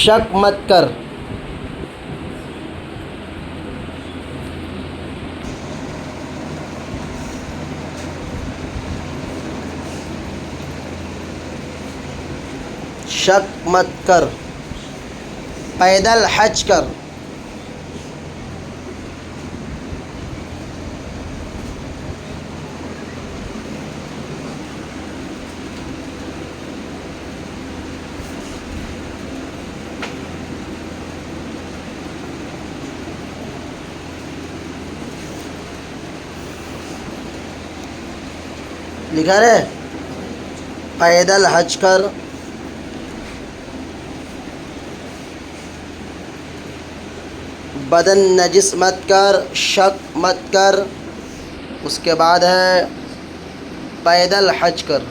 شک مت کر، شک مت کر، پیدل حج کر، لکھا رہے پیدل حج کر، بدن نجس مت کر، شک مت کر، اس کے بعد ہے پیدل حج کر۔